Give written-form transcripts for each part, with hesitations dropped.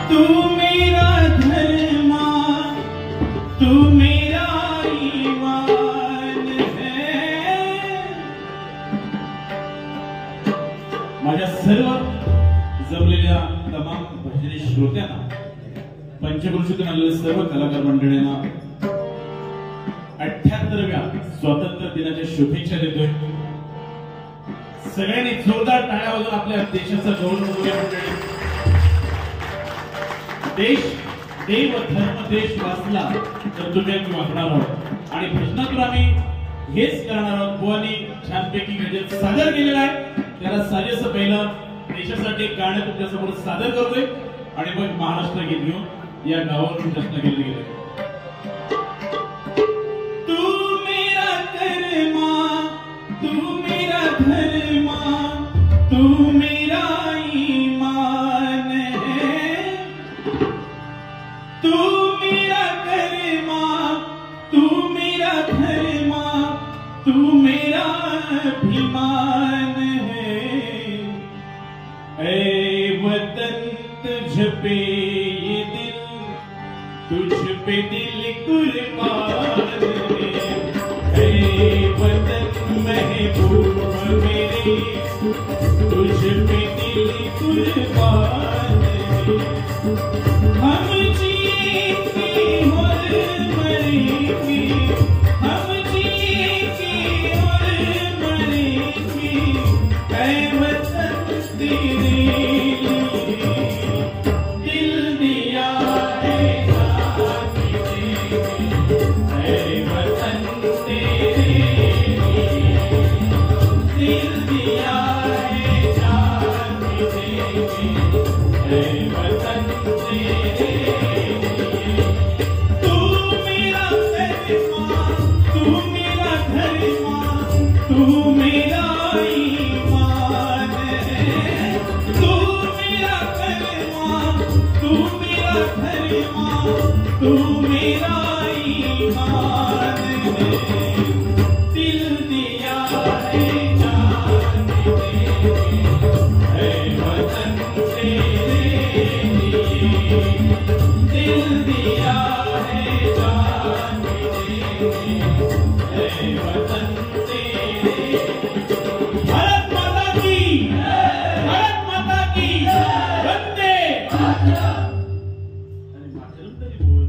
तू मेरा धर्मा, तू मेरा ईमान है। माझ्या सर्व जमलेल्या तमाम भजनी श्रोत्यांना, पंचक्रोशीतून आलेल्या सर्व कलाकार मंडळींना 78व्या स्वातंत्र्य दिनाच्या शुभेच्छा देतोय। सगळ्यांनी जोरदार टाळ्या वाजवून आपल्या देशाचा गौरव करूया मंडळी। देश, देव, धर्म, देश वाचला तर तुम्ही आम्ही वागणार आहोत आणि भजनातून आम्ही हेच करणार आहोत। बुवानी छानपैकी गजल सादर केलेला आहे, त्याला साजेसं पहिलं देशासाठी गाणं तुमच्या समोर सादर करतोय आणि मग महाराष्ट्र गीत घेऊन या गावावरून प्रश्न केले गेले। तू मेरा कर्मा, तू मेरा धर्मा, तू मेरा ईमान है। तू मेरा कर्मा, तू मेरा धर्मा, तू मेरा अभिमान है। ऐ वतन तुझ पे ये दिल, तुझ पे दिल कुर्बान है। ऐ वतन महबूब मेरे, तुझ पे दिल कुर्बान है। हम जिएंगे और मरेंगे, हम जिएंगे और मरेंगे, ऐ वतन तेरे दिल दिया है जान देंगे, ऐ वतन तेरे दिल दिया है जान देंगे, ऐ वतन तेरे। तू मेरा कर्मा, तू मेरा धर्मा, तू मेरा ईमान है। तू मेरा कर्मा, तू मेरा धर्मा, तू मेरा ईमान है। दिल दिया है जान देंगे, ऐ वतन तेरे दिल दिया है जान देंगे, ऐ वतन तेरे। भारत माता की, भारत माता की वंदे मातरम। अरे मातरम तरी बोल।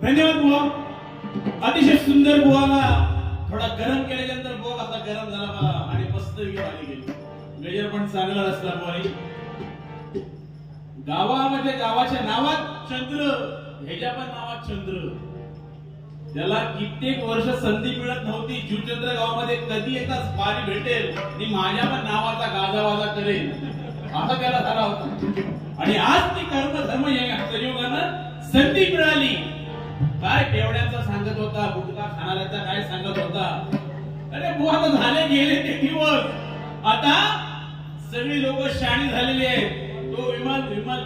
धन्यवाद बुवा, अतिशय सुंदर बुवाला थोडा गरम केल्यानंतर बुवा आता गरम झाला बघा आणि मस्त आली गेली। गजर पण चांगला रचला बुवानी। गावामध्ये गावाच्या नावात चंद्र, ह्याच्या पण नावात चंद्र, त्याला कित्येक वर्ष संधी मिळत नव्हती। जुचंद्र गावामध्ये कधी एकदाच पाणी भेटेल आणि माझ्या पण नावाचा गाजावाजा करेल आता त्याला झाला होता आणि आज ती कर्म धर्म या संयोगानं संधी मिळाली। काय केवड्याचा सांगत होता, गुटखा खाणाऱ्याचा काय सांगत होता। अरे बुवा आता झाले गेले ते दिवस, आता सगळी लोक शाणी झालेली आहेत। तो विमल विमल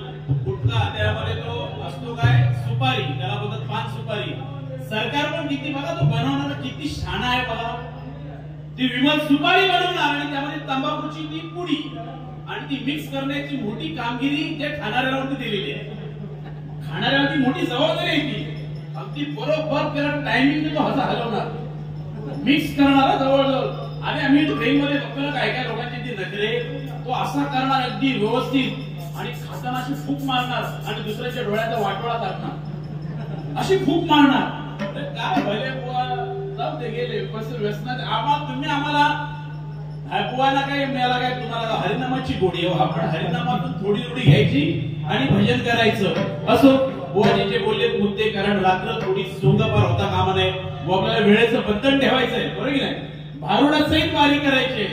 गुटखा, त्यामध्ये तो असतो काय सुपारी, त्याला बोलतात पान सुपारी। सरकार पण किती बघा, तो बनवणारा किती शाणा आहे बघा। ती विमल सुपारी बनवणार आणि त्यामध्ये तंबाखूची ती पुडी आणि ती मिक्स करण्याची मोठी कामगिरी त्या खाणाऱ्यावरती दिलेली आहे। खाणाऱ्यावरती मोठी जबाबदारी आहे ती। अगदी बरोबर त्याला टायमिंग तो हसा हलवणार, मिक्स करणारा जवळजवळ। आणि आम्ही ट्रेन मध्ये बघतो ना काय काय लोकांची ती नखरे, तो असा करणार अगदी व्यवस्थित आणि खाताना अशी फूक मारणार आणि दुसऱ्याच्या डोळ्याचा वाटोळा टाकणार, अशी फूक मारणार। तर काय भले बुवा जाऊ ते गेले कसं व्यसनात। आम्हाला तुम्ही आम्हाला बुवाना काय मिळाला काय, तुम्हाला हरिनामाची गोडी आहे, आपण हरिनामातून थोडी थोडी घ्यायची आणि भजन करायचं। असो बुवा जे बोलले मुद्दे, कारण रात्र थोडी सोंगपार होता कामा नये, आपल्याला वेळेचं बंधन ठेवायचंय, बरोबर की नाही। भारुडा सहित वारी करायचे,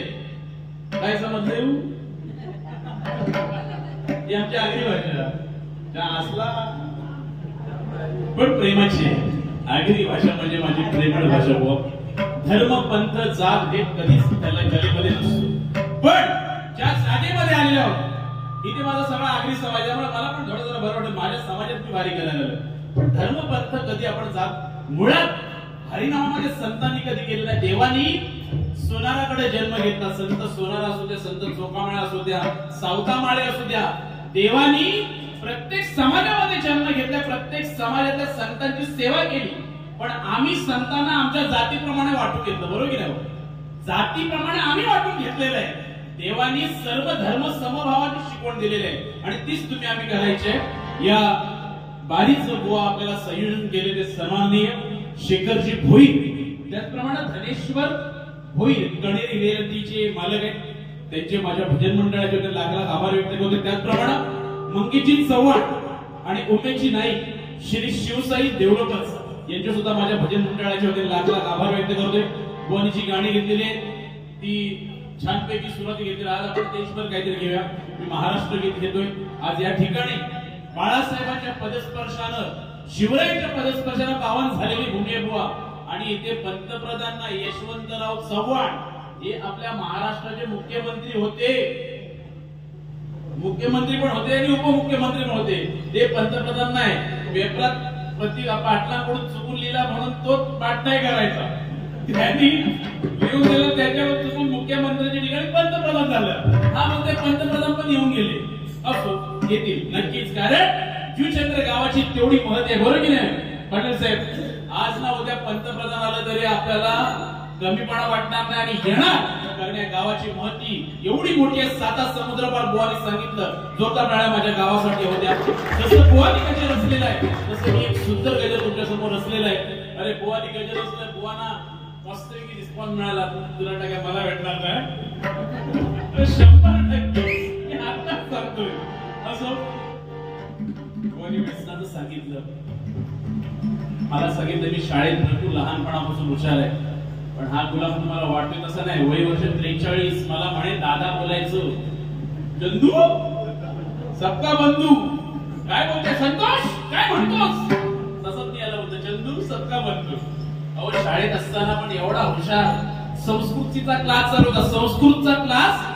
काय समजले आमच्या आगरी भाषा त्या असला पण प्रेमाची आगरी भाषा म्हणजे माझी प्रेमळ भाषा बुवा। धर्म पंथ जात हे कधीच त्याला गलीमध्ये नसतो, पण ज्या जागेमध्ये आलेले आहोत इथे माझा सगळा आगरी समाज आहे, मला पण थोडं जरा बरं वाटतं माझ्या समाजात मी वारी करायला लागलो। पण धर्म पंथ कधी आपण जात, मुळात हरिनामामध्ये संतांनी कधी केलेला, देवानी सोनाराकडे जन्म घेतला. संत सोनार असू द्या, संत चोखामेळा असू द्या, सावतामाळे असू द्या, देवानी प्रत्येक समाजामध्ये जन्म घेतला, प्रत्येक समाजातल्या संतांची सेवा केली. पण आम्ही संतांना आमच्या जातीप्रमाणे वाटून घेतलं, बरोबर की नाही? जातीप्रमाणे आम्ही वाटून घेतलेलं आहे. देवानी सर्व धर्म समभावाची शिकवण दिलेली आहे आणि तीच तुम्ही आम्ही करायचे. या बारीच बुवा आपल्याला संयोजन केलेले सन्माननीय शेखरजी भोईर, त्याचप्रमाणे धनेश्वर भोईर कणेरी रिअल्टीचे मालक आहेत, त्यांचे माझ्या भजन मंडळाचे लाख लाख आभार व्यक्त करतो. त्याचप्रमाणे मंगेशजी चव्हाण आणि उमेशजी नाईक, श्री शिवसाई डेव्हलपर्स यांचे सुद्धा माझ्या भजन मंडळाचे होते लाख लाख आभार व्यक्त करतोय. बुवानीची गाणी घेतलेली आहे, ती छानपैकी सुरुवात घेतली. आज आपण देशभर काहीतरी घेऊया. मी महाराष्ट्र गीत घेतोय. आज या ठिकाणी बाळासाहेबांच्या पदस्पर्शानं, शिवरायांच्या पदस्पर्शानं पावन झालेली भूमी आहे बुवा. आणि इथे पंतप्रधान यशवंतराव चव्हाण हे आपल्या महाराष्ट्राचे मुख्यमंत्री होते, मुख्यमंत्री पण होते आणि उपमुख्यमंत्री पण होते. ते पंतप्रधान नाही. पेपरात पाटलांकडून चुकून लिहिला म्हणून तो पाठ नाही करायचा. त्यांनी लिहून दिलं, त्याच्यावर चुकून मुख्यमंत्र्यांच्या ठिकाणी पंतप्रधान झालं. हा मग ते पंतप्रधान पण येऊन गेले. असो, येतील नक्कीच, कारण जुचंद्र गावाची तेवढी महत्व आहे, बरोबर की नाही पाटील साहेब? आज ना उद्या पंतप्रधान आलं तरी आपल्याला कमीपणा वाटणार नाही आणि येणार, कारण या गावाची महती एवढी मोठी आहे. 7 समुद्रपार बुवानी सांगितलं, जोरदार टाळ्या माझ्या गावासाठी होत्या. जसं बुवानी गजर रचलेला आहे तसं मी एक सुंदर गजर तुमच्या समोर रचलेला आहे. अरे बुवानी गजर रचलाय, बुवाना मस्तपैकी रिस्पॉन्स मिळाला. तुला टाका मला भेटणार नाही 100%. मी आत्ताच सांगतोय. असो, बुवानी वेळेस सांगितलं, मला सांगितलं मी शाळेत भरपूर लहानपणापासून हुशार आहे, पण हा गुलाम तुम्हाला वाटतोय तसं नाही. वय वर्ष 43. मला म्हणे दादा बोलायचं, चंदू सबका बंधू. काय बोलते संतोष, काय म्हणतोस? तसंच नाही आलं होतं, चंदू सबका बंधू. अहो शाळेत असताना पण एवढा हुशार. संस्कृतीचा क्लास चालू होता, संस्कृतचा क्लास.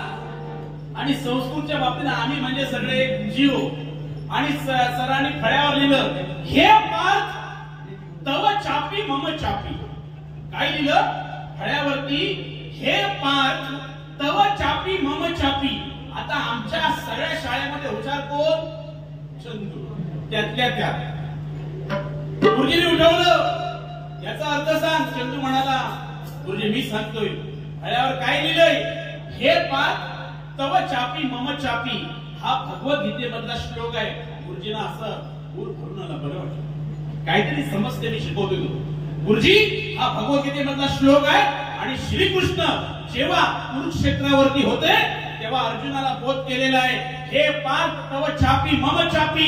आणि संस्कृतच्या बाबतीत आम्ही म्हणजे सगळे जीव. आणि सरांनी फळ्यावर लिहिलं, हे पार्थ तव चापी मम चापी. काय लिहिलं फळ्यावरती? हे पार्थ तव चापी मम चापी. आता आमच्या सगळ्या शाळेमध्ये हुशार कोण? चंदू. त्यातल्या त्यात गुरुजींनी उठवलं, याचा अर्थ सांग. चंदू म्हणाला, गुरुजी मी सांगतोय. फळ्यावर काय लिहिलंय? हे पार्थ तव चापी मम चापी. हा भगवद्गीतेमधला श्लोक आहे. गुरुजींना असं गुरु भरून आला, बरं वाटलं, काहीतरी समजते मी शिकवतोय. गुरुजी हा भगवद्गीतेमधला श्लोक आहे. आणि श्रीकृष्ण जेव्हा कुरुक्षेत्रावरती होते तेव्हा अर्जुनाला बोध केलेला आहे, हे पार्थ तव चापी मम चापी.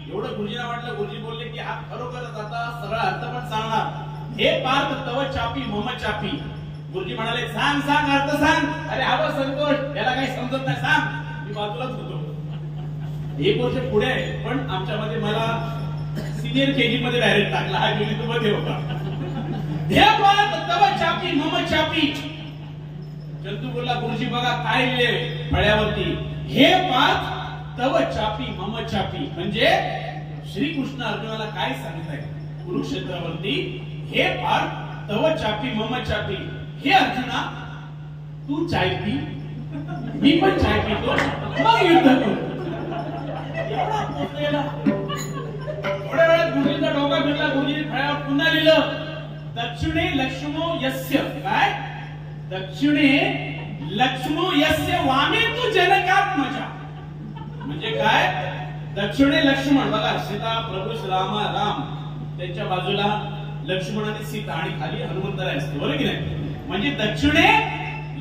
एवढं गुरुजींना वाटलं. गुरुजी बोलले की हा खरोखरच आता सरळ अर्थ पण सांगणार. हे पार्थ तव चापी मम चापी. गुरुजी म्हणाले, सांग सांग अर्थ सांग. अरे हवा संतोष, याला काही समजत नाही, सांग. मी बाजूलाच होतो. 1 वर्ष पुढे आहे, पण आमच्यामध्ये मला सिनियर केजी मध्ये डायरेक्ट टाकला. हा गेली तू मध्ये होता. हे पार्थ तव चापी मम चापी. चंदू बोलला, गुरुजी बघा काय लिहिले फळ्यावरती, हे पार्थ तव चापी मम चापी. म्हणजे श्रीकृष्ण अर्जुनाला काय सांगताय कुरुक्षेत्रावरती? हे पार्थ तव चापी मम चापी. हे अर्जुना, तू चाय पी, मी पण चाय पितो, मग युद्ध करू. एवढा पोचलेला. थोड्या वेळात गुरुजींचा डोका फिरला. गुरुजींनी फळ्यावर पुन्हा लिहिलं, दक्षिणे लक्ष्मो यस्य. काय? दक्षिणे लक्ष्मो यस्य वामे तू जनकात्मजा. म्हणजे काय? दक्षिणे लक्ष्मण, बघा सीता प्रभू राम, त्यांच्या बाजूला लक्ष्मण आणि सीता आणि खाली हनुमंतराय असते, बरोबर की नाही? म्हणजे दक्षिणे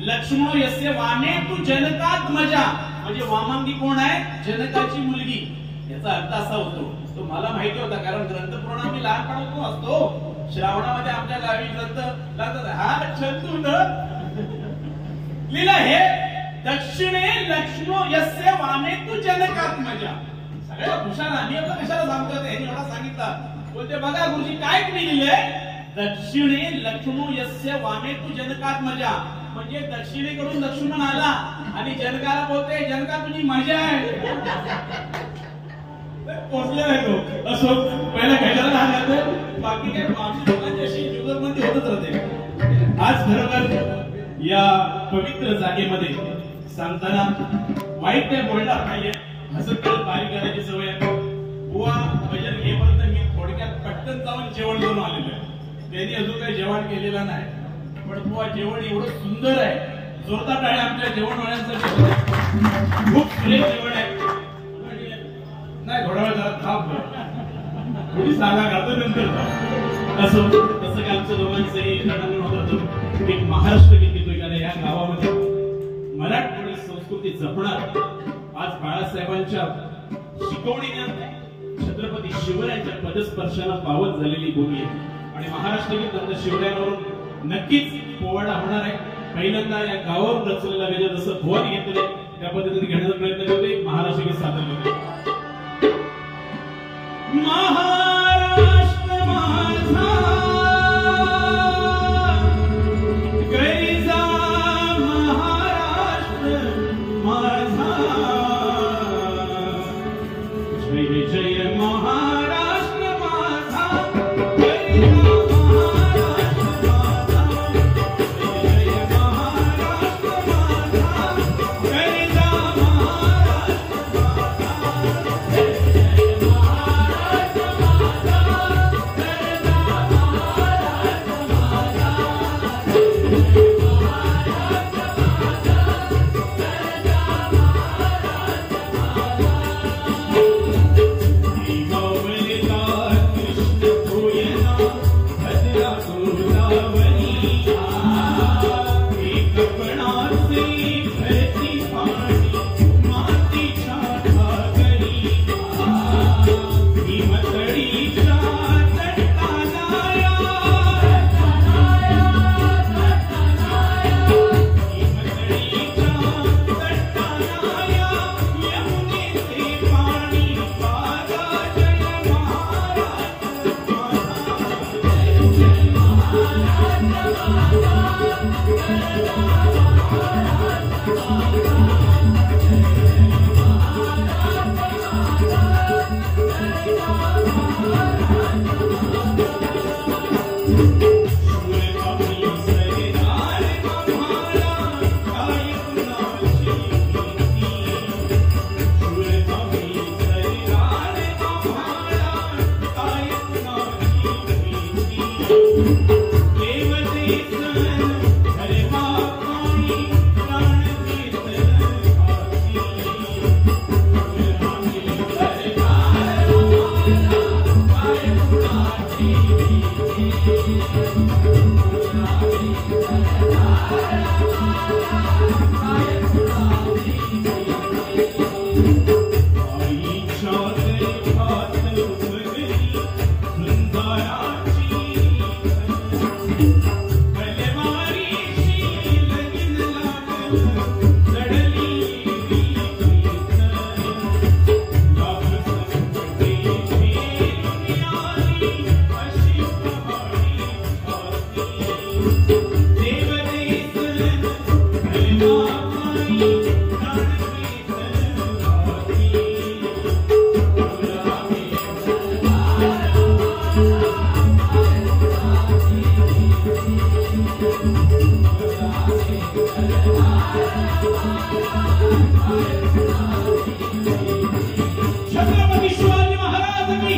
लक्ष्मणो यस्य वामे तू जनकात्मजा. म्हणजे वामांगी कोण आहे? जनकाची मुलगी. याचा अर्थ असा होतो, तो मला माहिती होता, कारण ग्रंथपुराण मी लहानपणापासून असतो. श्रावणामध्ये आमच्या गावी ग्रंथ लागतात. हा चंदू लिहिलं, हे दक्षिणे लक्ष्मो यस्य वामे तू जनकात्मजा. सगळ्या हुशार आम्ही कशाला सांगतो? यांनी एवढा सांगितला. बोलते बघा गुरुजी काय तुम्ही लिहिलंय? दक्षिणे लक्ष्मो यस्य वामे तू जनकात्मजा. म्हणजे दक्षिणेकडून लक्ष्मण आला आणि जनकाला बोलते, जनका तुझी मजा आहे. पोचले नाही तो. असो, पहिला घ्यायला राहणार, बाकी काय माणूस लोकांची अशी जुगलबंदी होतच राहते. आज खरोखर या पवित्र जागेमध्ये सांगताना वाईट काय बोलणार नाहीये, हसत खेळत बारी करायची सवय आहे. बुवा भजन घेपर्यंत मी थोडक्यात पटकन जाऊन जेवण करून आलेलो आहे. त्यांनी अजून काही जेवण केलेलं नाही, पण बुवा जेवण एवढं सुंदर आहे. जोरदार टाळ्या आमच्या जेवणवाल्यांसाठी. खूप फ्रेश जेवण आहे. नाही थोडा वेळ जरा थांब, थोडी जागा घालतो नंतर. असं तसं काय आमच्या दोघांचंही रणांगण होतं. एक महाराष्ट्र गीत येतोय कारण या गावामध्ये मराठवाडी संस्कृती जपणार आज बाळासाहेबांच्या शिकवणीने छत्रपती शिवरायांच्या पदस्पर्शाला पावत झालेली भूमी आहे. आणि महाराष्ट्र गीत नंतर शिवरायांवरून नक्कीच पोवाडा होणार आहे. पहिल्यांदा या गावावर रचलेला गजर जसं भुवानी घेतलेलं त्या पद्धतीने घेण्याचा प्रयत्न करते. महाराष्ट्र गीत सादर करते. महाराष्ट्र माझा कैसा महाराष्ट्र माझा जय जय महाराष्ट्र माझा छत्रपती शिवाजी महाराज की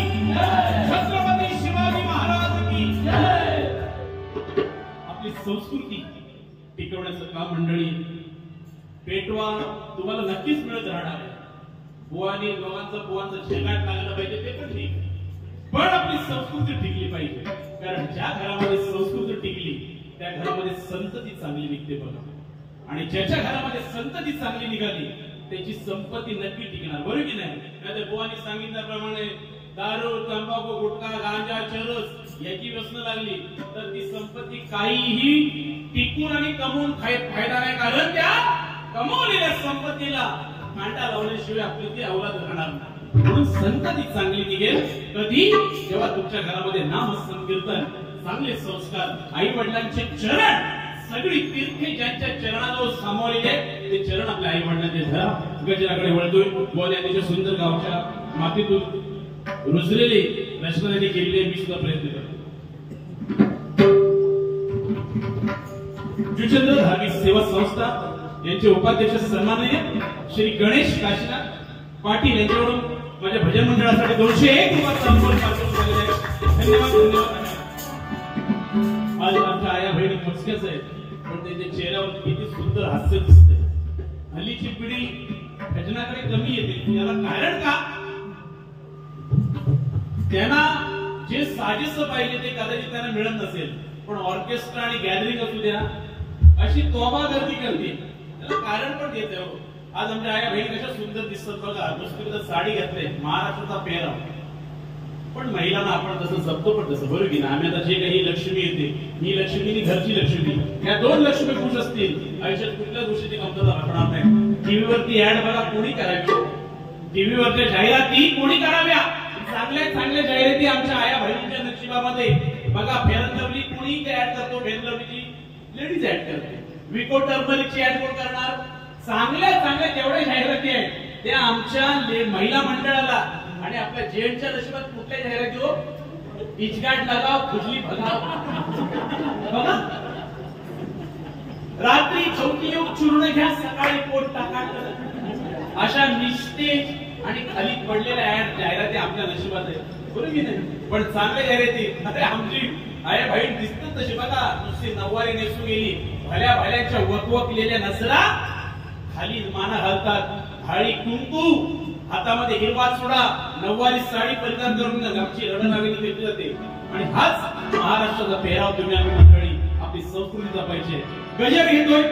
छत्रपती शिवाजी महाराज की आपली संस्कृती टिकवण्याचं काम मंडळी पेटवा तुम्हाला नक्कीच मिळत राहणार आहे. बुवानी बुवांचं शेंगाट लागलं पाहिजे ते पण ठीक, पण आपली संस्कृती टिकली पाहिजे. कारण ज्या घरामध्ये संस्कृती टिकली त्या घरामध्ये संतती चांगली निघते बघा. आणि ज्याच्या घरामध्ये संतती चांगली निघाली त्याची संपत्ती नक्की टिकणार, बरोबर की नाही? नाहीतर बुवांनी सांगितल्याप्रमाणे दारू तंबाखू गुटखा गांजा चरस याची व्यसन लागली तर ती संपत्ती काहीही टिकून आणि कमवून फायदा नाही. कारण त्या कमवलेल्या संपत्तीला कांटा लावल्याशिवाय आपली ती अवलाद राहणार नाही. म्हणून संतती चांगली निघेल कधी जेव्हा तुमच्या घरामध्ये नाम संकीर्तन चांगले संस्कार आई वडिलांचे चरण सगळी तीर्थे ज्यांच्या चरणाजवळ सामावलेले ते चरण आपल्या आई वडिलांचे धरा. गजराकडे वळतोय. बोलण्याच्या सुंदर गावच्या मातीतून रुजलेली रचनाने केलेले मी सुद्धा प्रयत्न करतो. जुचंद्र धार्मिक सेवा संस्था यांचे उपाध्यक्ष सन्माननीय श्री गणेश काशीनाथ पाटील यांच्याकडून माझ्या भजन मंडळासाठी 201 रुपयाचा अनुभव पाठवून झालेला आहे. धन्यवाद धन्यवाद. आज आमच्या आया बहिणी मोजक्याच आहेत पण त्यांच्या चेहऱ्यावर किती सुंदर हास्य दिसते. हल्लीची पिढी भजनाकडे कमी येते. याला कारण का? त्यांना जे साजेसं पाहिजे ते कदाचित त्यांना मिळत नसेल पण ऑर्केस्ट्रा आणि गॅदरिंग असू द्या अशी तोबा गर्दी करते. त्याला कारण पण देते. आज आमच्या आया बहिणी कशा सुंदर दिसतात बघा. नुसती साडी घातली महाराष्ट्राचा पेहराव पण महिलांना आपण तसं जपतो पण तसं बरोबर की ना. आम्ही आता जे काही लक्ष्मी येते ही लक्ष्मी आणि घरची लक्ष्मी या दोन लक्ष्मी खुश असतील आयुष्यात कुठल्या गोष्टीची कमतरता राहणार नाही. टीव्हीवरती ऍड बघा कोणी करावी. टीव्हीवरच्या जाहिराती कोणी कराव्या. चांगल्या चांगल्या जाहिराती आमच्या आया बहिणींच्या नशिबामध्ये बघा. फेअर अँड लवली कोणी ऍड करतो. फेअर अँड लवलीची लेडीज ऍड करते. विको टर्मरिकची ऍड कोण करणार. चांगल्या चांगल्या जेवढ्या जाहिराती आहेत त्या आमच्या महिला मंडळाला आणि आपल्या जेंट्सच्या नशिबात कुठल्या जाहिराती हो. इचगाट लगाव खुजली भगाव बघा. रात्री चौकी योग चूर्ण घ्या सकाळी पोट टाका अशा निस्तेज आणि खाली पडलेल्या ऍड जाहिराती आपल्या नशिबात आहेत बरोबर की नाही. पण चांगल्या जाहिराती अरे आमची आया बहीण दिसतात तशी बघा. नुसती नऊवारी नेसून गेली भल्या भल्याच्या वकवकलेल्या नसरा खाली माना घालतात. हाळी कुंकू हातामध्ये हिरवा चुडा नऊवारी साडी परिधान करून आमची रणनावेली घेतली जाते. आणि हाच महाराष्ट्राचा पेहराव तुम्ही आम्ही मंडळी आपली संस्कृती जपायची. गजर घेतोय.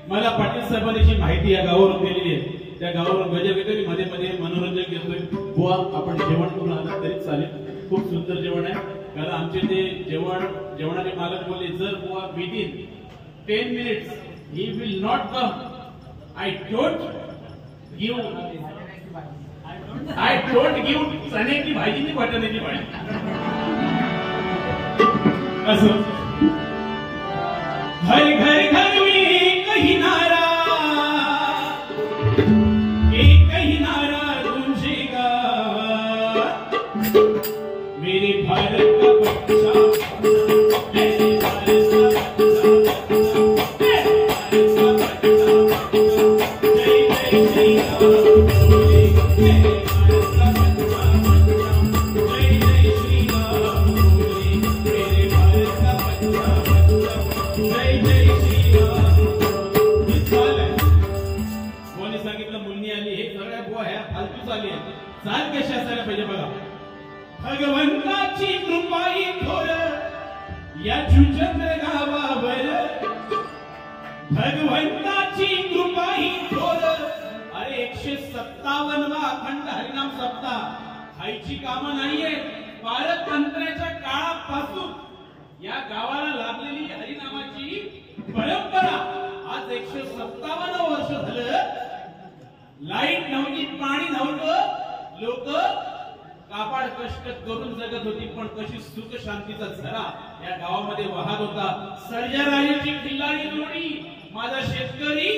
मला पाटील साहेबांची माहिती या गावावरून दिलेली आहे. त्या गावावरून गजर घेतोय. मध्ये मध्ये मनोरंजन घेतोय. बुवा आपण जेवण करून आलं तरी चालेल. खूप सुंदर जेवण आहे. कारण आमचे ते जेवणाचे मालक बोलले जर बुवा within 10 minutes he will not come. I don't give चण्याची भाजी आणि वाटाण्याची भाजी असं. घर घर घर में एक ही नारा गूंजेगा मेरे भारत का बच्चा. चाल कशी असायला पाहिजे बघा. भगवंताची कृपाई थोर या जुचंद्र गावावर. भगवंताची कृपाई थोर. अरे 157वा अखंड हरिनाम सप्ताह खायची कामं नाहीये. पारतंत्र्याच्या काळापासून या गावाला लागलेली हरिनामाची परंपरा आज 157 वर्ष झालं. लाईट नव्हती पाणी नव्हतं. लोक कापाड कष्ट करून जगत होती पण कशी सुख शांतीचा झरा या गावामध्ये वाहत होता. सर्जराजाची खिल्लारी जोडी माझा शेतकरी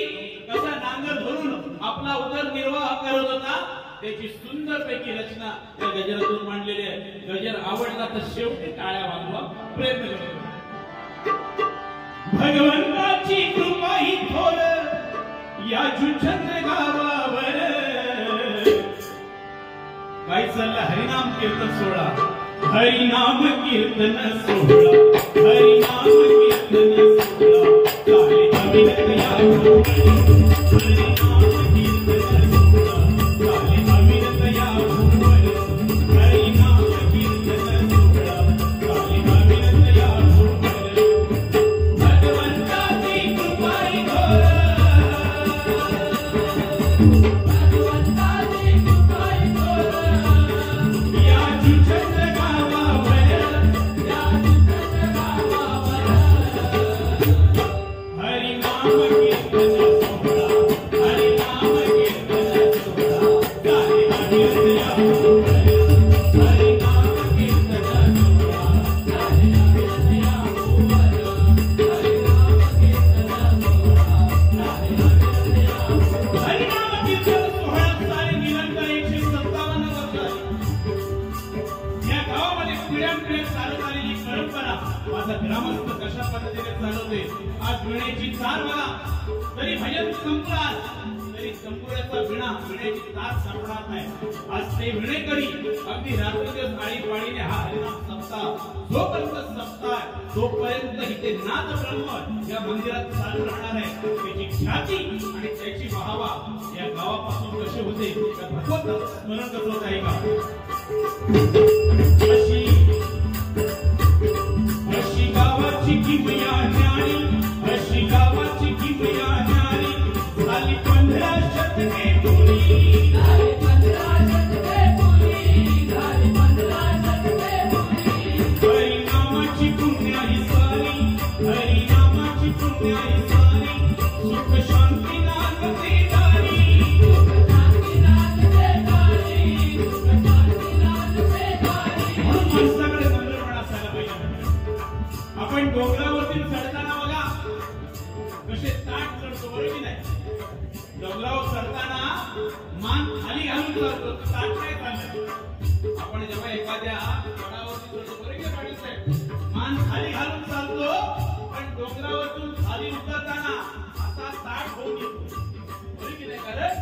कसा नांगर धरून आपला उदरनिर्वाह करत होता त्याची सुंदर पैकी रचना या गजरातून मांडलेली आहे. गजर आवडला तर शेवटी टाळ्या वाजवा प्रयत्न करा. भगवंताची कृपा ही थोर या जुचंद्र गावावर. काय चाललं हरिनाम कीर्तन सोहळा. हरिनाम कीर्तन सोहळा. हरिनाम कीर्तन सोहळा. चाले अविरत या हरिनाम कीर्तन सोहळा. चाले अविरत या हरिनाम कीर्तन सोहळा. चाले अविरत या भगवंताची कृपा ही थोर. Hare Rama Kirtan माझा ग्रामस्थ कशा पद्धतीने चालवते. आज विण्याची तार बघा, तरी भजन संपणार तरी संपूर्णाचा विण्याची तार संपणार नाही. आज ते विणेकरी अगदी रात्रदिवस आळीपाळीने हा हरिनाम सप्ताह जोपर्यंत सप्ताह तोपर्यंत इथे नाद ब्रह्म या मंदिरात चालू राहणार आहे. त्याची ख्याती आणि त्याची वाहवा या गावापासून कसे होते त्या भगवंत स्मरण करत होत आहे का. अशी गावाची किमया ज्ञानी, अशी गावाची किमया ज्ञानी, झाली 15 शतके पूरी, झाली 15 शतके पूरी, झाली 15 शतके पूरी. हरिनामाची पुण्याई सारी, हरिनामाची पुण्याई सारी, सुख शांती नांदते दारी, सुख शांती नांदते दारी, सुख शांती नांदते दारी. म्हणून माणसाकडे नम्रपणा असायला पाहिजे. आपण डोंगरावरती चढताना बघा कसे ताट चढतो, बरोबर नाही. डोंगरावर चढताना मान खाली घालून चढतो, ताट नाही चालत. आपण जेव्हा एखाद्या गडावरती चढतो, बरोबर पाहिजे, मान खाली घालून चालतो, पण डोंगरावरून खाली उतरताना असा ताट होऊन येतो, बरोबर की नाही. कारण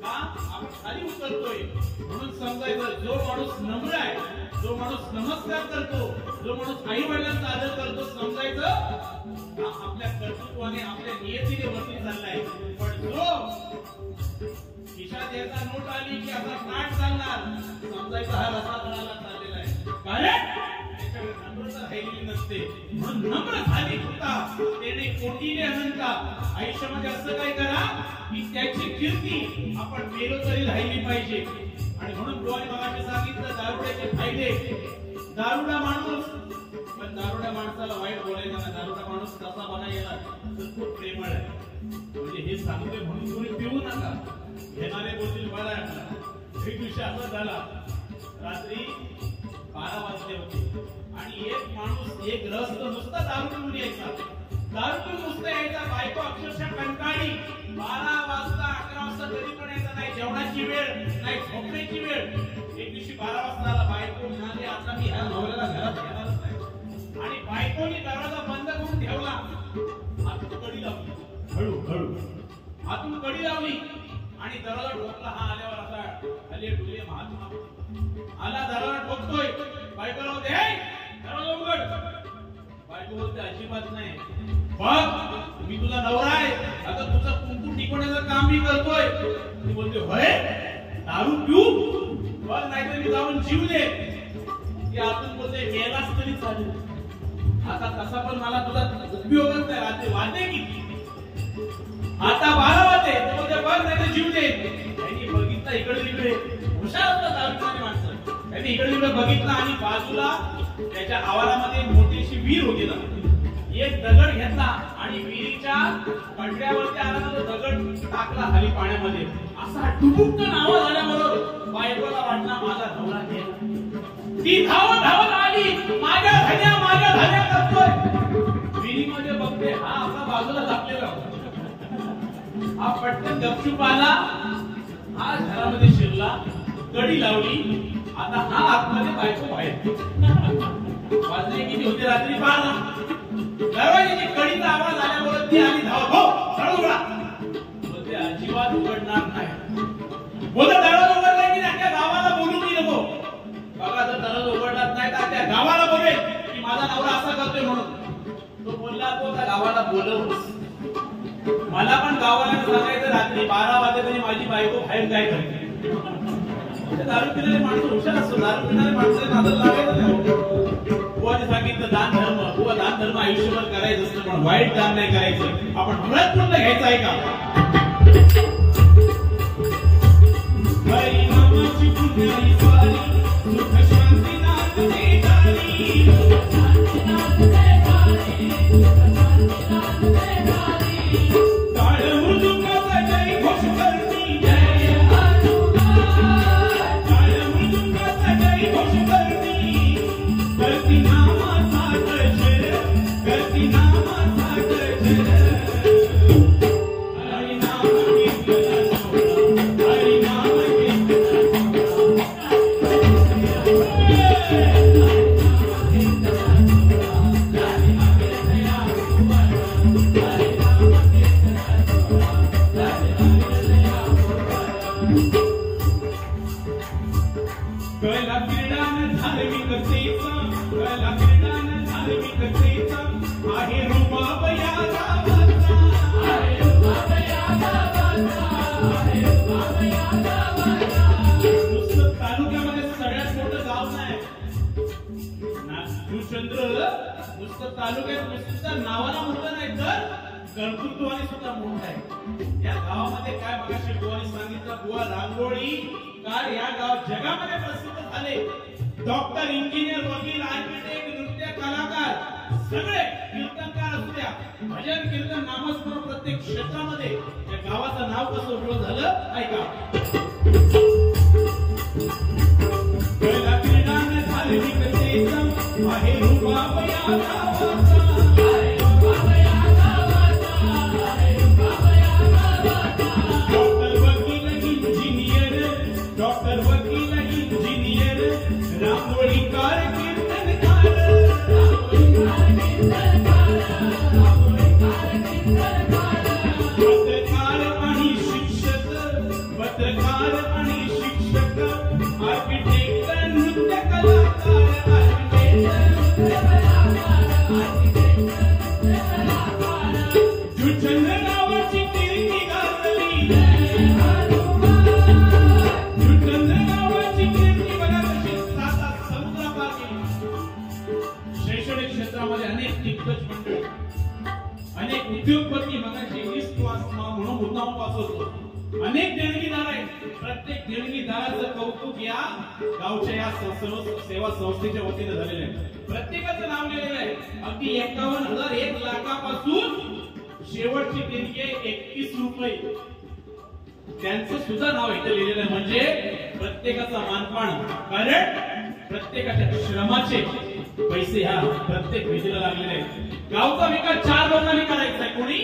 का आपण खाली उतरतोय म्हणून समजायचं जो माणूस नम्र आहे, जो माणूस नमस्कार करतो, जो माणूस आई वडिलांचा आदर करतो, समजायचं आपल्या कर्तृत्वाने आपल्या नियतीने वरती चाललाय. पण जो खिशात याचा नोट आली की असा ताट चालणार, समजायचं हा रसा तळाला चाललेला आहे. कारण त्याच्याकडे नम्रता राहिलेली नसते. म्हणून नम्र झाली होता त्याने कोटीने अनंता. आयुष्यामध्ये असं काय करा की त्याची कीर्ती आपण मेलो तरी राहिली पाहिजे. आणि म्हणून डोळे मगाशी सांगितलं दारुड्याचे फायदे. दारुडा माणूस, पण दारुड्या माणसाला वाईट बोलायचं नाही. दारुडा माणूस कसा बनायला तर खूप प्रेमळ आहे. म्हणजे हे सांगते म्हणून कोणी पिऊ नका. घेणारे बोलतील बरा. एक दिवशी असा झाला, रात्री 12 वाजले होते आणि एक माणूस एक ग्रस्त नुसता दारू पिऊन यायचा. दारू पिऊन नुसतं यायचा. बायको अक्षरशः कंटाळी. 12 वाजता 11 वाजता कधी पण यायचा. नाही जेवणाची वेळ, नाही झोपण्याची वेळ. एक दिवशी 12 वाजता आला. बायको म्हणाली आता मी ह्या नवऱ्याला घरात घेणारच नाही. आणि बायकोने दरवाजा बंद करून ठेवला. आतून कडी लावली, हळू आतून कडी लावली आणि दरवाजा ठोकला. हा आल्यावर असा हले डुले महात्मा आला. दरवाजा ठोकतोय. बायकोला होते दरवाजा उघड. बायको बोलते अजिबात नाही. बघ मी तुझा नवरा आहे, आता तुझं कुंकू टिकवण्याचं काम मी करतोय. ती बोलते होय दारू पिऊ, बघ नाहीतर मी जाऊन जीव दे. ती आतून बोलते मेलाच तरी चालेल, आता तसा पण मला तुझा उपयोगच नाही. रात्री वाजले किती, आता 12 वाजले. बोलते बघ नाहीतर जीव दे. त्यांनी बघितलं इकडे तिकडे. हुशार असतात दारू पिणारी माणसं. त्यांनी इकडे तिकडे बघितलं आणि बाजूला त्याच्या आवारामध्ये मोठीशी विहीर होती ना. एक दगड घेतला आणि विहिरीच्या कड्यावरती आला ना, तो दगड टाकला खाली पाण्यामध्ये. असा टुबुकन आवाज आल्याबरोबर बायकोला वाटला माझा नवरा गेला. ती धावत आली. माझ्या धन्या करतोय. विहिरीमध्ये बघते हा असा बाजूला झापलेला होता. हा पटकन गपचूप आला. हा घरामध्ये शिरला, कडी लावली. आता हा आतमध्ये बायको बाहेर. वाजले किती होते रात्री 12. दरवाजाची कडीचा आवाज आल्याबरोबर ती आली धावत. हो दरवाजा उघडा. बोलते अजिबात उघडणार नाही. बोलते दरवाजा उघडला की त्या गावाला बोलू की नको. बघा जर दरवाजा उघडणार नाही तर त्या गावाला बोलेल की माझा नवरा असा करतोय म्हणून. तो बोलला तो त्या गावाला बोलवतोस. मला पण गावाला सांगायचं रात्री 12 वाजले तरी माझी बायको बाहेर काय करते. दारू पिणारे माणसं हुशार असतो. दारू पिणारे माणसं नादाला लागायचं नाही. बुवाने सांगितलं दान धर्म. बुवा दान धर्म आयुष्यभर करायचं असतं, पण वाईट दान नाही करायचं. आपण हळद पूर्ण घ्यायचं आहे का. हरिनामाची पुण्याई सारी, सुख शांती नांदते दारी, सुख शांती नांदते दारी, सुख शांती नांदते दारी. टाळ मृदुंगाचा जय घोष करती, जय हनुमान. टाळ मृदुंगाचा जय घोष करती, करती नामाचा जय, करती नामाचा जय. हरिनामाची धार्मिकतेचा कला क्रीडान धार्मिकतेचा आहे रुबाब या गावाचा आहे रुबाब या गावाचा आहे रुबाब या गावाचा नुसतं तालुक्यामध्ये सगळ्यात मोठं गाव नाही नागपूरचंद्र नुसतं तालुक्यात नुसतं नावाला मोठं नाही तर कर्तृत्वाने सुद्धा मोठं आहे या गावामध्ये काय मगाशी बुवानी सांगितलं बुवा रांगोळी कार या गाव जगामध्ये प्रसिद्ध झाले डॉक्टर इंजिनियर वकील आर्किटेक्ट नृत्य कलाकार सगळे कीर्तनकार असू द्या भजन कीर्तन नामस्मरण प्रत्येक क्षेत्रामध्ये या गावाचं नाव कसं उजळ झालं ऐका कला क्रीडान धार्मिकतेचा आहे रुबाब या गावाचा आहे रुबाब या गावाचा आहे रुबाब या गावाचा डॉक्टर वकील इंजिनियर रांगोळीकार कीर्तनकार पत्रकार आणि शिक्षक आर्किटेक्ट नृत्य कलाकार जुचंद्र नावाची कीर्ती गाजली जुचंद्र नावाची कीर्ती बघा कशी साता समुद्रापार गेली शैक्षणिक क्षेत्रामध्ये अनेक दिग्गज मंडळी अनेक उद्योगपती मगाशी ईस्ट म्हणून मुद्दाम वाचवतो अनेक देणगीदार आहेत प्रत्येक देणगीदाराचं कौतुक या गावच्या या सेवा संस्थेच्या वतीने झालेलं आहे प्रत्येकाचं नाव लिहिलेलं आहे अगदी 51,000 1 लाखापासून शेवटची देणगी 31 रुपये त्यांचं सुद्धा नाव इथे लिहिलेलं आहे म्हणजे प्रत्येकाचा मानपान कारण प्रत्येकाच्या श्रमाचे पैसे ह्या प्रत्येक विधीला लागलेले आहेत गावचा विकास 4 लोकांनी करायचा आहे कोणी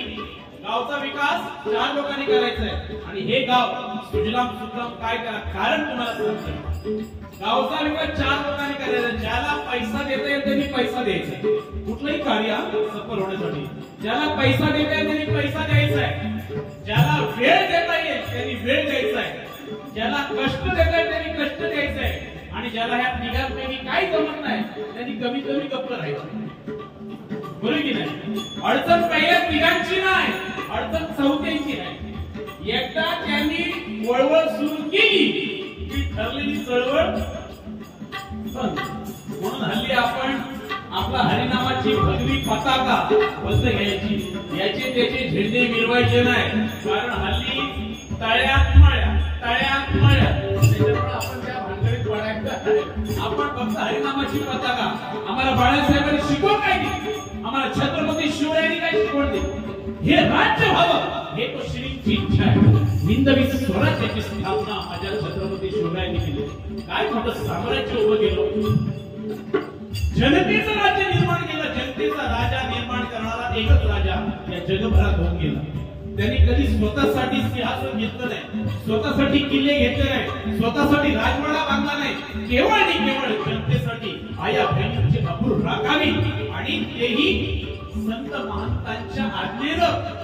गावचा विकास 4 लोकांनी करायचा आहे आणि हे गाव सुजलाम सुफलाम काय करा कारण तुम्हाला सांगतो गावचा विकास 4 लोकांनी करायचा ज्याला पैसा देता येईल त्यांनी पैसा द्यायचा कुठलंही कार्य सफल होण्यासाठी ज्याला पैसा देता येईल त्यांनी पैसा द्यायचा आहे ज्याला वेळ देता येईल त्यांनी वेळ द्यायचा आहे ज्याला कष्ट देता येईल त्यांनी कष्ट द्यायचं आहे आणि ज्याला ह्या तिघांपैकी काही जमत नाही त्यांनी कमी कमी गप्प राहायचं बरोबर की नाही अडचण पहिल्या तिघांची नाही अडचण चौथ्यांची नाही एकदा त्यांनी वळवळ सुरू केली की ठरलेली चळवळ म्हणून हल्ली आपण आपला हरिनामाची भगवी पताका बंद घ्यायची याचे त्याचे झेंडे मिरवायचे नाही कारण हल्ली तळ्यात मळ्या त्याच्यामुळे आपण त्या भानगडीत पडायचं आपण फक्त हरिनामाची पताका आम्हाला बाळासाहेबांनी शिकवण काय दिली आम्हाला छत्रपती शिवरायांनी काय शिकवण दिली हे राज्य व्हावं हे तो श्रींची इच्छा आहे हिंदवी स्वराज्याची स्थापना माझ्या छत्रपती शिवरायांनी केली काय मोठं साम्राज्य उभं केलं जनतेचं राज्य निर्माण केलं जनतेचा राजा निर्माण करणारा एकच राजा या जगभरात होऊन गेला त्यांनी कधी स्वतःसाठी सिंहासन घेतलं नाही स्वतःसाठी किल्ले घेतले नाही स्वतःसाठी राजवाडा बांधला नाही केवळ आणि केवळ जनतेसाठी आया बहिणींची अपूर राखावी आणि तेही संत महंतांच्या आज्ञेनं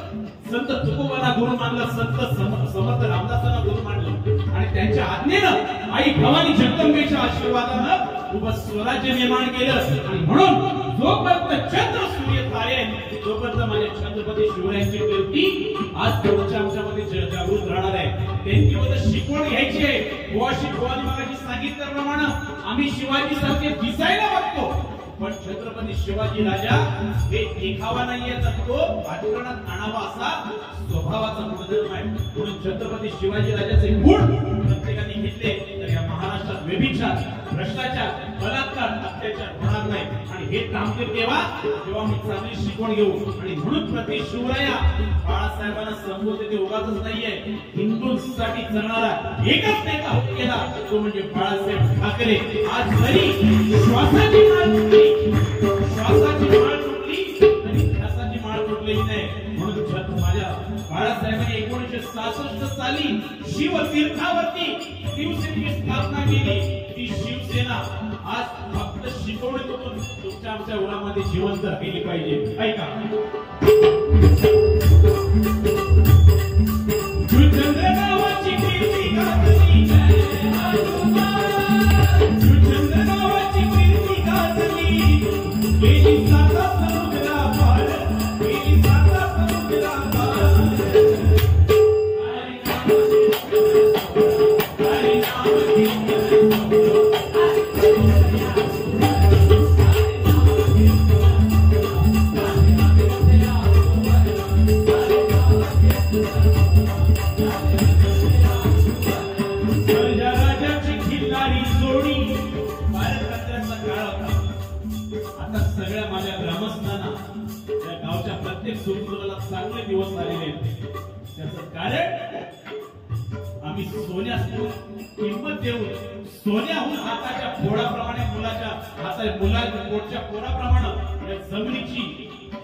संत तुकोबांना गुरु मानलं संत समर्थ रामदासांना गुरु मानलं आणि त्यांच्या आज्ञेनं आई भवानी जगदंबेच्या आशीर्वादानं उभं स्वराज्य निर्माण केलं आणि म्हणून जोपर्यंत चंद्र सूर्य तारे तोपर्यंत माझ्या छत्रपती शिवरायांची कीर्ती आज तुमच्या आमच्यामध्ये जागृत राहणार आहे त्यांची शिकवण घ्यायची आहे भुवानी मगाशी सांगितल्याप्रमाणे आम्ही शिवाजी सारखे दिसायला बघतो पण छत्रपती शिवाजी राजा हे देखावा नाहीये तर तो राजकारणात आणावा असा स्वभावाचा गुणधर्म आहे म्हणून छत्रपती शिवाजी राजाचे गुण प्रत्येकाने घेतले तर या महाराष्ट्रात व्यभिचार भ्रष्टाचार बलात्कार अत्याचार होणार नाही आणि हे कामगिरी जेव्हा मी चांगली शिकवण घेऊ आणि म्हणून प्रति शिवराया बाळासाहेबांना संबोधित ते उगाचच नाहीये हिंदूंसाठी जगणारा एकच नेता होत गेला तो म्हणजे बाळासाहेब ठाकरे आज जरी श्वासाची माळ तुटली आणि ध्यासाची माळ तुटलेली नाही म्हणून माझ्या बाळासाहेबांनी 1966 साली शिवतीर्थावरती शिवसेनेची स्थापना केली ती शिवसेना आज फक्त शिकवणीतून तुमच्या आमच्या उरामध्ये जिवंत राहिली पाहिजे ऐका जुचंद्र नावाची कीर्ती गाजली जुचंद्र नावाची कीर्ती प्रत्येक सुपुत्राला चांगले दिवस आलेले आहेत. त्याचं कारण आम्ही सोन्यास किंमत देऊन सोन्याहून हाताच्या फोडाप्रमाणे मुलाच्या पोटच्या फोडाप्रमाणे या जमिनीची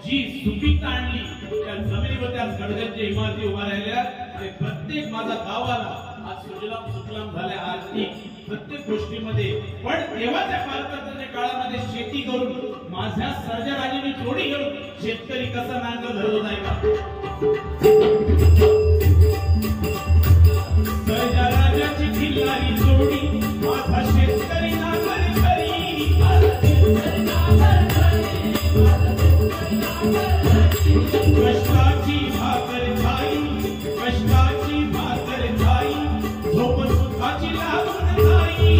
जी सुपीकता आणली, त्या जमिनीवर त्या गडगडच्या इमारती उभ्या राहिल्या. ते प्रत्येक माझा गावाला आज सुजलाम सुफलाम झाल्या आर्थिक प्रत्येक गोष्टीमध्ये. पण तेव्हाच्या पारतंत्र्याच्या काळामध्ये शेती करून माझ्या सर्जराजांनी जोडी घेऊन शेतकरी कसा नांगर धरत आहे का? सर्जराजाची खिल्लारी जोडी माझा शेतकरी नांगर धरी. कष्टाची भाकर खाई, कष्टाची भाकर खाई, झोप सुखाची लागून जाई.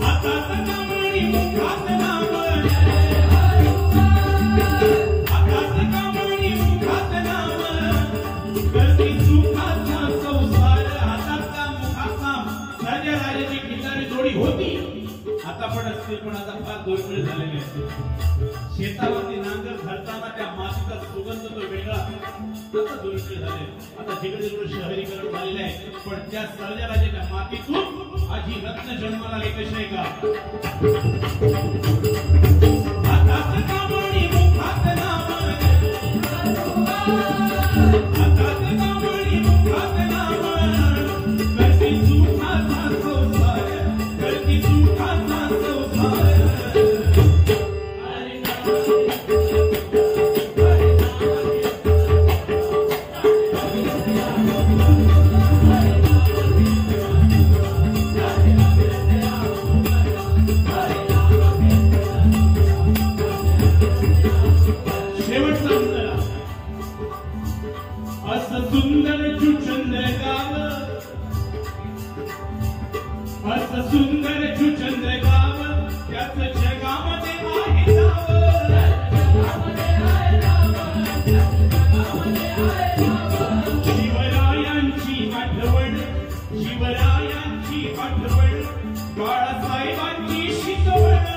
हातात कामणी मुखात नाम, हातात कामणी मुखात नाम, करती सुखाचा संसार. हातात काम मुखात नाम सर्जराजाची खिल्लारी जोडी होती, आता पण असते, पण आता फार दुर्मिळ झालेली असते. शेतावरती नांगर धरताना त्या मातीचा सुगंध तो वेगळा, आता दुर्मिळ झाले. आता जिकडे जिकडे शहरीकरण झालेलं आहे, पण त्या सर्जराजाच्या मातीतून आज ही रत्न जन्माला येत कशी आहे का? हातात कामणी मुखात नाम, हातात कामणी मुखात नाम, करती सुखाचा संसार, करती सुखाचा संसार. असं सुंदर चुचंद्र गाव, असं सुंदर चुचंद्र गाव, त्याच जगामध्ये आहे नाव. शिवरायांची आठवण, शिवरायांची आठवण, बाळासाहेबांची शिकवण.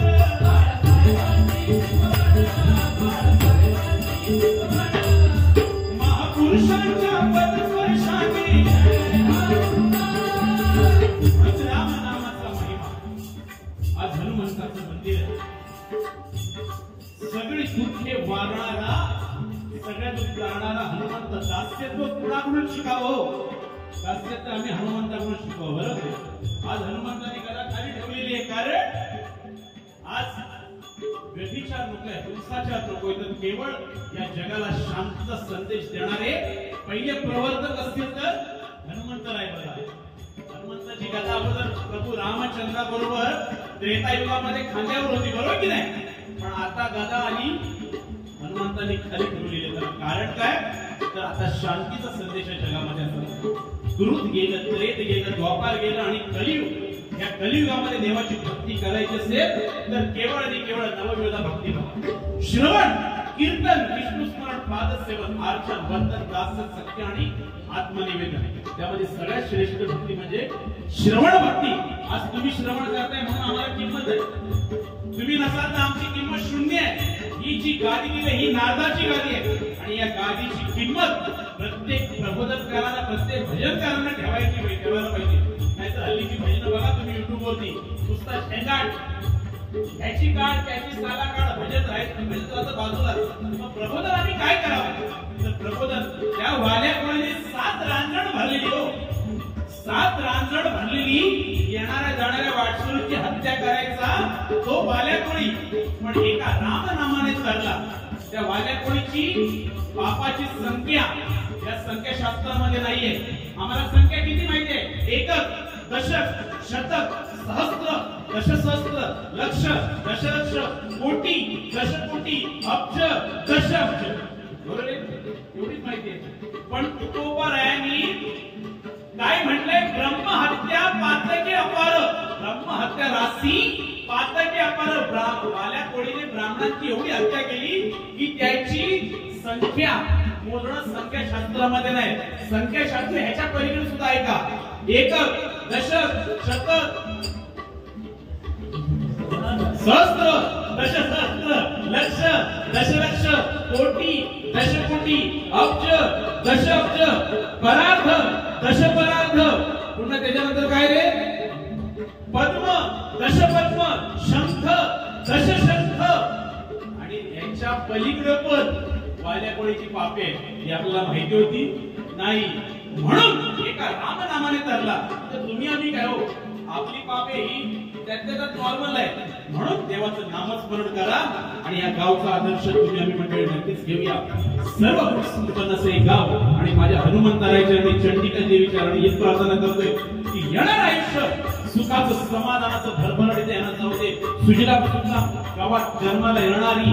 महापुरुषांच्या पदस्पर्शाने रामनामाचा महिमा. आज हनुमंताचं मंदिर आहे. सगळी दुःखे वारणारा, सगळ्या दुःख जाणारा हनुमंत. दास्यत्व कुणाकडून शिकावं? दास्यत्व आम्ही हनुमंताकडून शिकावं. बरोबर. आज हनुमंताने गदा खाली ठेवलेली आहे, कारण आज व्यभिचार नको आहे, हिंसाचार नको आहे, तर केवळ या जगाला शांतता संदेश देणारे पहिले प्रवर्तक असतील तर हनुमंतराय. बघा, हनुमंताची गदा अगोदर प्रभू रामचंद्रा बरोबर त्रेतायुगामध्ये खांद्यावर होती, बरोबर की नाही? पण आता गदा आली, हनुमंतांनी खाली ठेवलेली. कारण काय? तर आता शांतीचा संदेश या जगामध्ये असतो. कृत गेलं, त्रेत गेलं, द्वापार गेलं आणि कलियुग. या कलियुगामध्ये देवाची भक्ती करायची असेल तर केवळ आणि केवळ नवविधा भक्ती. श्रवण, कीर्तन, विष्णू स्मरण, पादसेवन, अर्चन, वंदन, दास, सत्य आणि आत्मनिवेदन. त्यामध्ये सगळ्यात श्रेष्ठ भक्ती म्हणजे श्रवण भक्ती. आज तुम्ही श्रवण करताय म्हणून आम्हाला किंमत आहे. तुम्ही नसाल तर आमची किंमत शून्य आहे. ही जी गादी दिली ही नारदाची गादी आहे, आणि या गादीची किंमत प्रत्येक प्रबोधनकाराला, प्रत्येक भजनकारांना ठेवायला पाहिजे. नाहीतर हल्लीची भजन बघा तुम्ही युट्यूब वरती, नुसता शेंगाट, ह्याची काढ त्याची साला काढ, भजन राहायचं, भजन बाजूला. मग प्रबोधन आम्ही काय करावं? तर प्रबोधन त्या वाल्या कोणाने 7 रांजण भरलेली, हो 7 रांजण भरलेली, येणाऱ्या जाणाऱ्या वाटसरूची हत्या करायचा तो वाल्या कोळी. पण एका रामनामाने ठरला. त्या वाल्या कोळीची पापाची संख्या या संख्याशास्त्रामध्ये नाहीये. आम्हाला संख्या किती माहितीये? एकक, दशक, शतक, सहस्त्र, दशसहस्त्र, लक्ष, दशलक्ष, कोटी, दशकोटी, अब्ज, दशअब्ज. बरोबर आहे? एवढीच माहिती आहे. पण तुकोबारायांनी काय म्हटलंय? ब्रह्महत्या पातके अपार. ब्रह्महत्या राशी पातके अपार. वाल्या कोळीने ब्राह्मणांची एवढी हत्या केली की त्याची संख्या मोजणं संख्याशास्त्रामध्ये नाही. संख्याशास्त्र ह्याच्या पलीकडे सुद्धा आहे का? एकक, दशक, शतक, सहस्त्र दशसहस्त्र लक्ष दशलक्ष कोटी दशकोटी अब्ज दशअब्ज परार्ध दशपरार्ध पुन्हा त्याच्यानंतर काय रे पद्म दशपद्म शंख दशशंख आणि यांच्या पलीकडे पण वाल्या कोळीची पापे ही आपल्याला माहिती होती नाही म्हणून एका रामनामाने तरला तर तुम्ही आम्ही काय हो आपली पापे ही त्याच्यात नॉर्मल आहे म्हणून देवाचं नामस्मरण करा आणि या गावचा आदर्श तुम्ही आम्ही मंडळी नक्कीच घेऊया सर्व संपन्न असे गाव आणि माझ्या हनुमंतरायच्या आणि चंडिका देवीच्या आणि हीच प्रार्थना करतोय की येणार आयुष्य सुखाचं समाधानाचं भरभराटीचं येणार जाऊ दे सुजलाम गावात जन्माला येणारी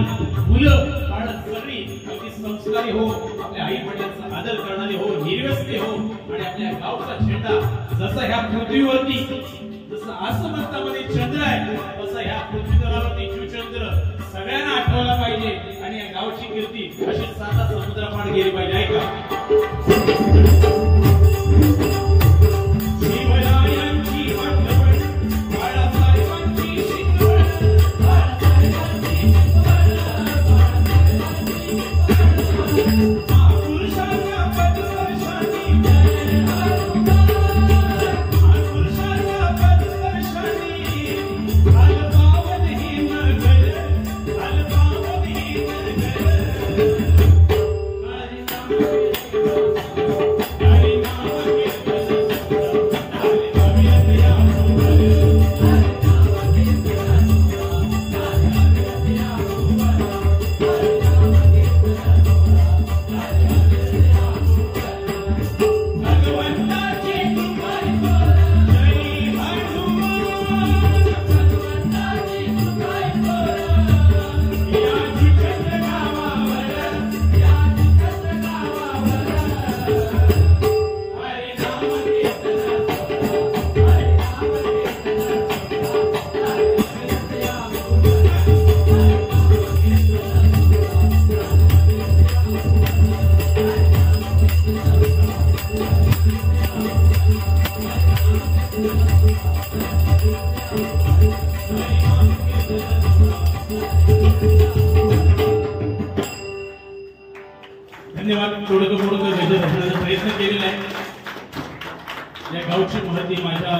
मुलं बाळं सगळी अगदी संस्कारी हो आपल्या आई वडिलांचा आदर करणारे हो निर्व्यसनी हो आणि आपल्या गावचा झेंडा जसं ह्या पृथ्वीवरती जसं आसमंतामध्ये चंद्र आहे तसं ह्या पृथ्वीतलावरती शिवचंद्र सगळ्यांना आठवला पाहिजे आणि या गावची कीर्ती अशी साता समुद्रापार गेली पाहिजे ऐका धन्यवाद. थोडं प्रयत्न केलेला आहे. या गावची महती माझ्या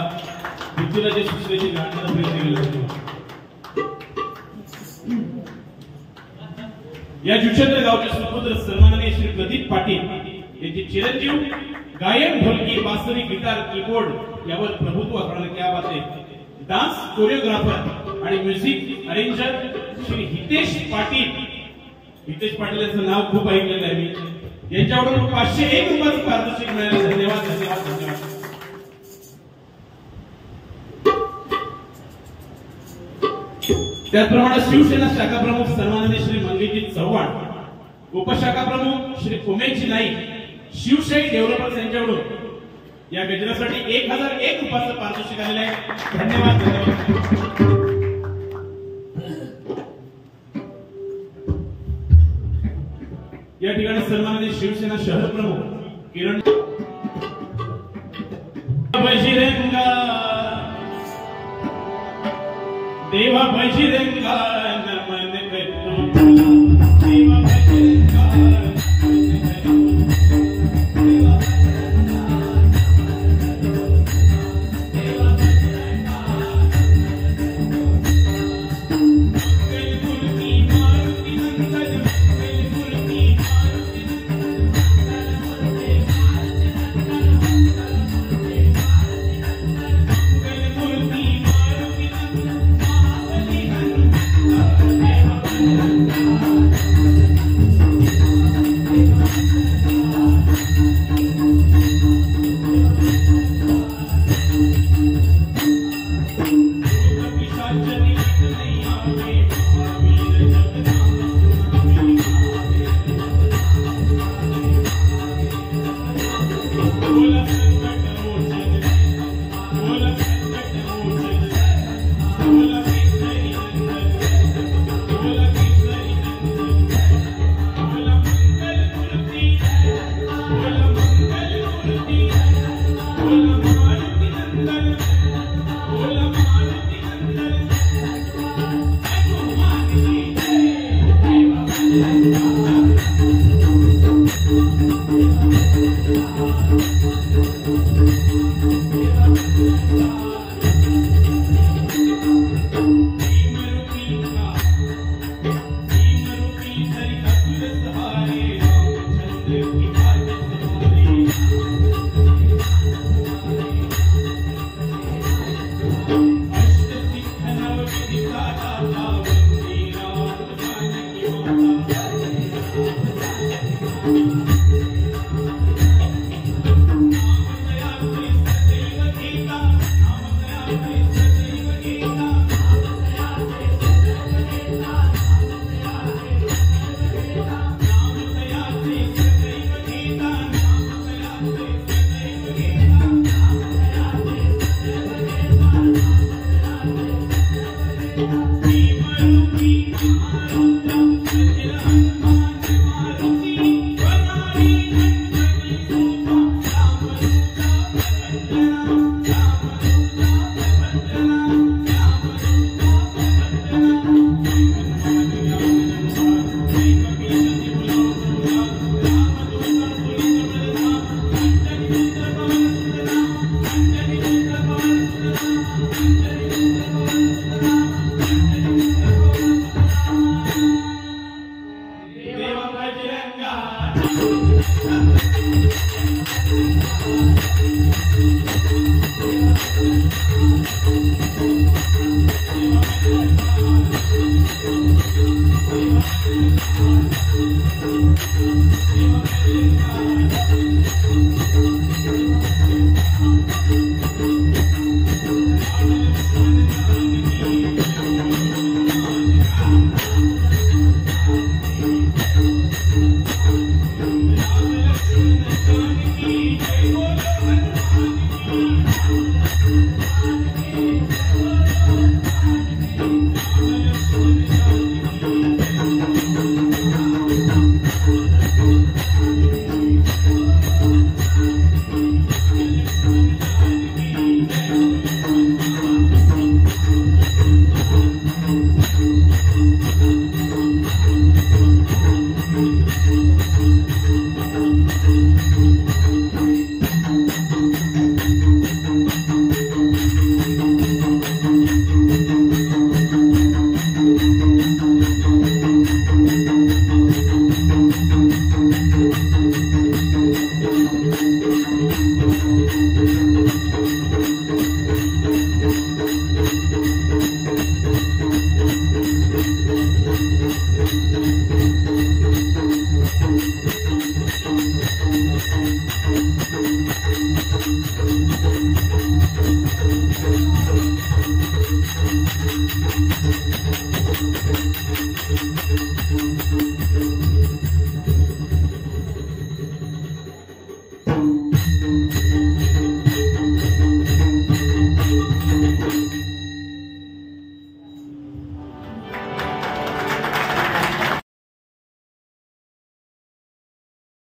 बुद्धीला जे सुचल्याची गाण्याचा प्रयत्न केलेला. या जुचंद्र गावचे सुपुत्र सन्माननीय श्री प्रदीप पाटील यांचे चिरंजीव गायन ढोलकी बासरी गिटार कीबोर्ड यावर प्रभुत्व करणारे क्या बात आहे. डान्स कोरिओग्राफर आणि म्युझिक अरेंजर श्री हितेश पाटील. हितेश पाटील यांचं नाव खूप ऐकलेलं आहे मी. यांच्याकडून 501 रुपयाचं पारितोषिक मिळालं. धन्यवाद धन्यवाद धन्यवाद. त्याचप्रमाणे शिवसेना शाखा प्रमुख सन्माननीय श्री मंगेशजी चव्हाण, उपशाखा प्रमुख श्री उमेशजी नाईक, शिवशाही डेव्हलपर्स यांच्याकडून या गजरासाठी 1001 रुपयाचं पारितोषिक आलेलं आहे. धन्यवाद धन्यवाद. या ठिकाणी सन्माननीय शिवसेना शहर प्रमुख किरण बजरंगा देवा बजरंगा नमन करतो देवा बजरंगा Thank you.